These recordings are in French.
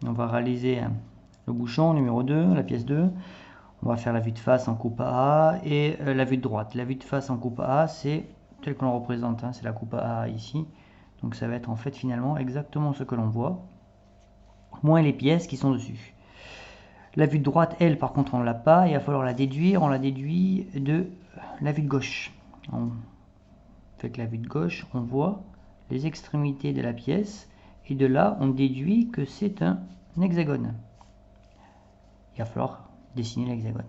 On va réaliser le bouchon numéro 2, la pièce 2. On va faire la vue de face en coupe A et la vue de droite. La vue de face en coupe A, c'est tel que l'on représente, hein, c'est la coupe A ici. Donc ça va être en fait finalement exactement ce que l'on voit, moins les pièces qui sont dessus. La vue de droite, elle, par contre, on ne l'a pas. Il va falloir la déduire. On la déduit de la vue de gauche. Avec la vue de gauche, on voit les extrémités de la pièce. Et de là, on déduit que c'est un hexagone. Il va falloir dessiner l'hexagone.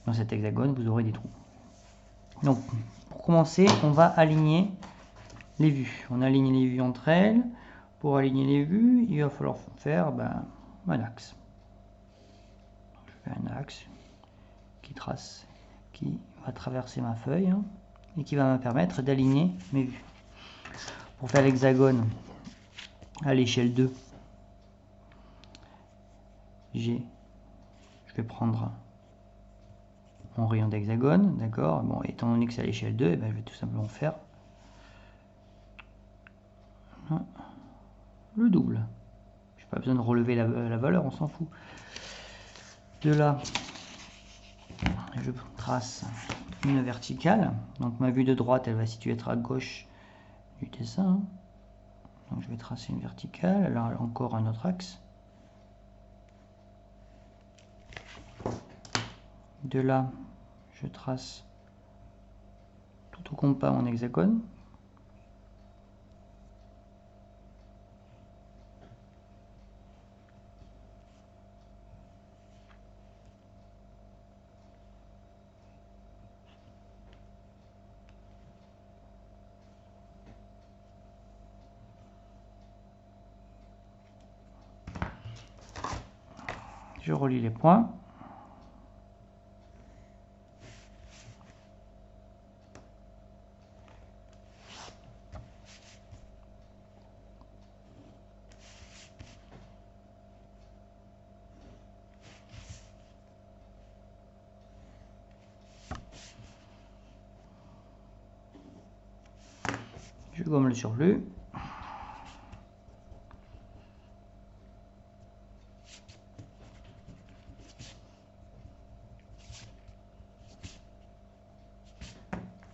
Dans cet hexagone, vous aurez des trous. Donc, pour commencer, on va aligner les vues. On aligne les vues entre elles. Pour aligner les vues, il va falloir faire un axe. Je fais un axe qui va traverser ma feuille, hein, et qui va me permettre d'aligner mes vues. Pour faire l'hexagone à l'échelle 2, je vais prendre mon rayon d'hexagone, d'accord. Bon, étant donné que c'est à l'échelle 2, je vais tout simplement faire le double. Je n'ai pas besoin de relever la valeur, on s'en fout. De là, je trace une verticale. Donc ma vue de droite, elle va situer à gauche du dessin. Donc je vais tracer une verticale. Alors encore un autre axe. De là, je trace tout au compas mon hexagone. Je relie les points. Je gomme le surplus.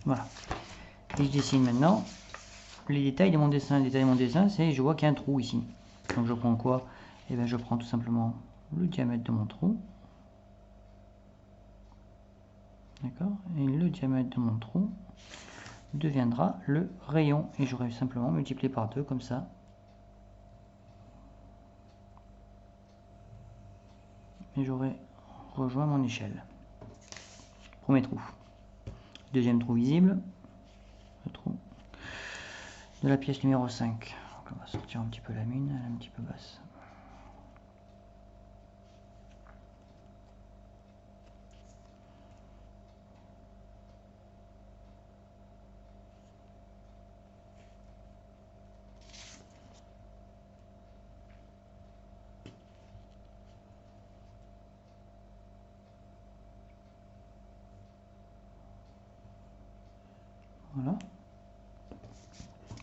Voilà. Et je dessine maintenant les détails de mon dessin. Les détails de mon dessin, c'est je vois qu'il y a un trou ici. Donc je prends quoi? Et je prends tout simplement le diamètre de mon trou. D'accord? Et le diamètre de mon trou deviendra le rayon. Et j'aurai simplement multiplié par 2 comme ça. Et j'aurai rejoint mon échelle. Premier trou. Deuxième trou visible. Le trou de la pièce numéro 5. Donc on va sortir un petit peu la mine, elle est un petit peu basse. Voilà.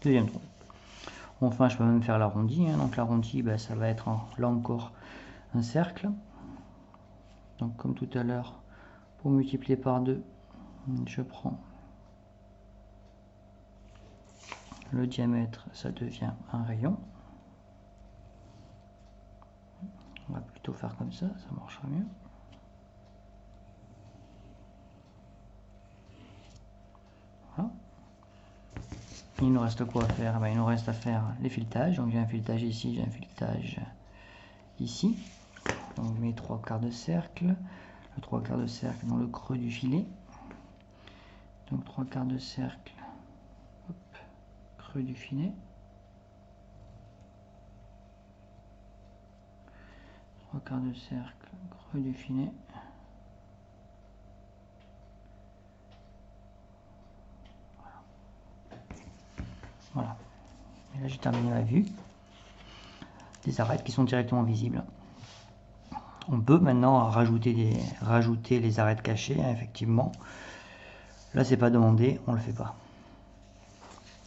Deuxième trou. Enfin, je peux même faire l'arrondi. Hein. Donc l'arrondi, ça va être là encore un cercle. Donc comme tout à l'heure, pour multiplier par 2, je prends le diamètre, ça devient un rayon. On va plutôt faire comme ça marchera mieux. Voilà. Il nous reste quoi à faire? Il nous reste à faire les filetages. Donc j'ai un filetage ici, j'ai un filetage ici. Donc mes 3/4 de cercle, le 3/4 de cercle dans le creux du filet. Donc 3/4 de cercle, hop, creux du filet. 3/4 de cercle, creux du filet. Voilà. Et là j'ai terminé ma vue des arêtes qui sont directement visibles. On peut maintenant rajouter les arêtes cachées, hein, effectivement. Là c'est pas demandé, on le fait pas.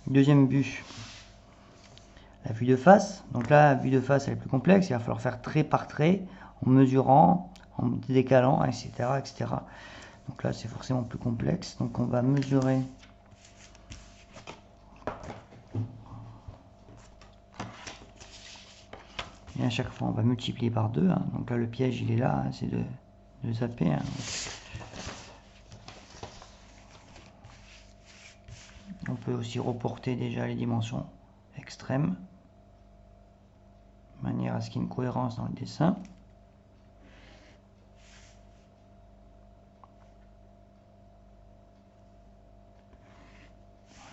Deuxième vue, la vue de face. Donc là, la vue de face elle est plus complexe, il va falloir faire trait par trait, en mesurant, en décalant, etc. etc. Donc là, c'est forcément plus complexe. Donc on va mesurer. Et à chaque fois, on va multiplier par 2. Hein. Donc là, le piège, il est là, hein, c'est de zapper. Hein. On peut aussi reporter déjà les dimensions extrêmes, de manière à ce qu'il y ait une cohérence dans le dessin.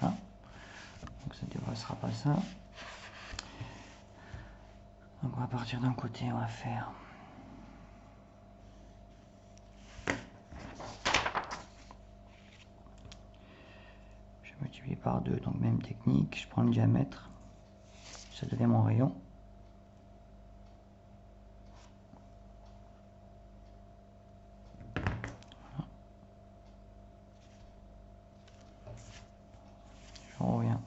Voilà. Donc ça ne dépassera pas ça. Donc on va partir d'un côté, on va faire je multiplie par 2, donc même technique, je prends le diamètre, ça devient mon rayon. Voilà. Je reviens.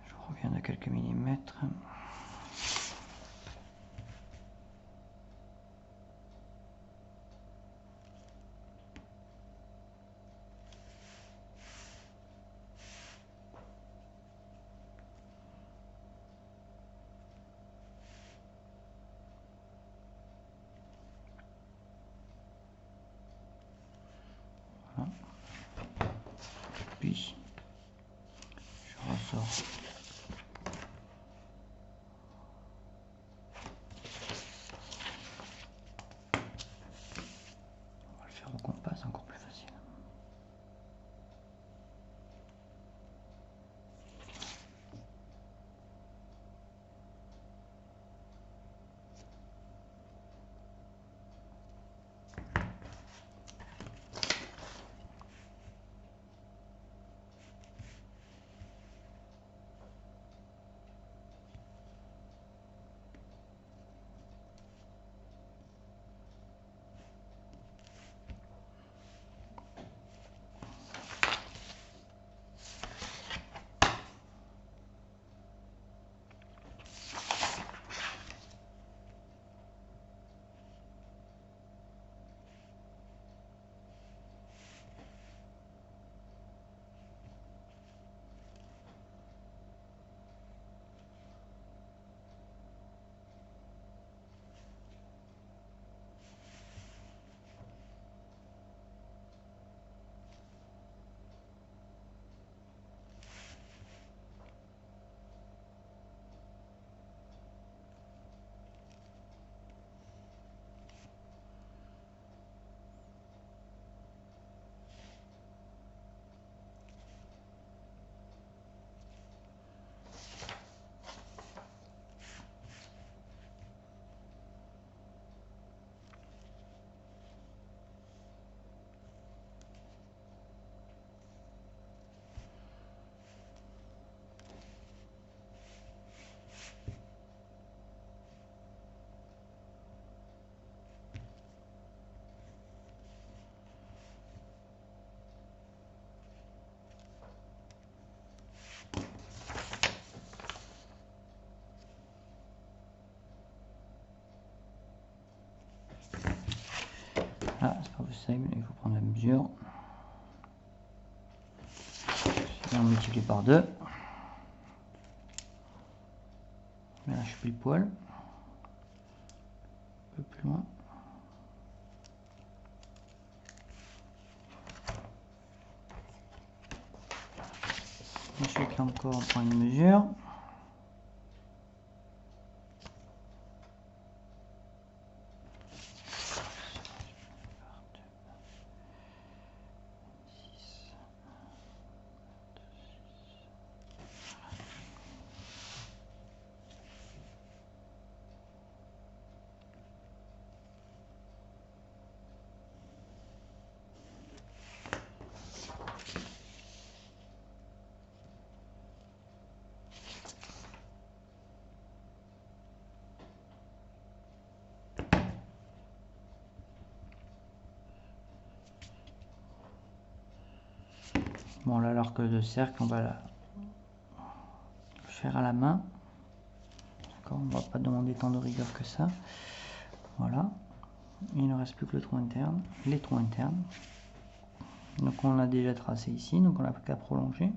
Je reviens de quelques millimètres. Voilà. Puis je ressors. On va le faire au compas, c'est encore plus facile. Ah, c'est pas possible, il faut prendre la mesure. Et on multiplie par 2. Mais là, je suis pile poil. Un peu plus loin. Ensuite, là encore, on prend une mesure. Bon là l'arc de cercle on va le faire à la main. D'accord, on va pas demander tant de rigueur que ça. Voilà. Il ne reste plus que le trou interne, les trous internes. Donc on l'a déjà tracé ici, donc on n'a qu'à prolonger.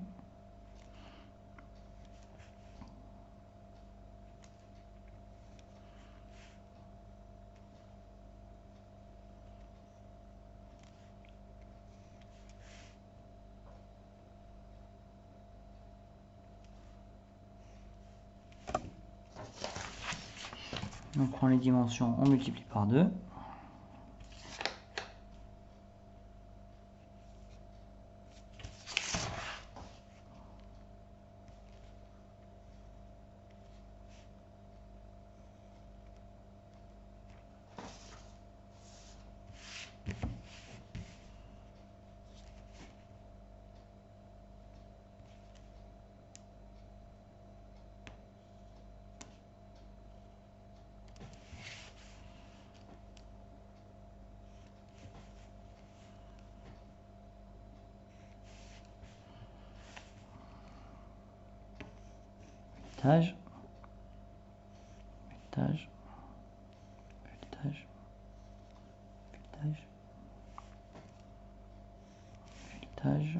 On prend les dimensions, on multiplie par 2. Étage, étage, étage, étage, étage,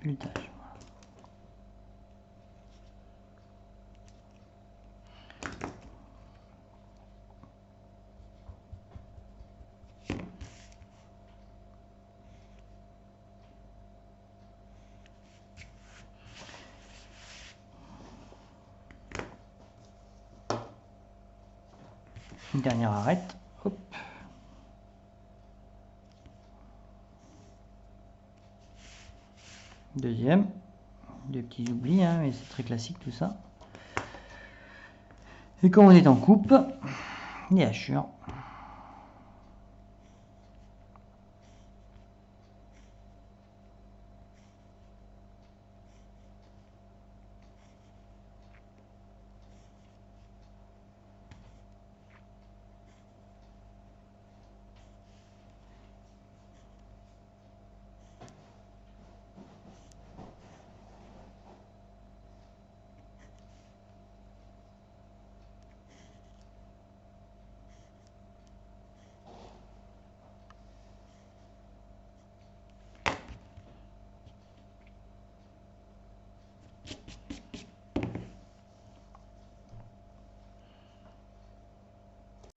étage. Une dernière arête. Hop. Deuxième. Des petits oublis, hein, mais c'est très classique tout ça. Et comme on est en coupe, les hachures.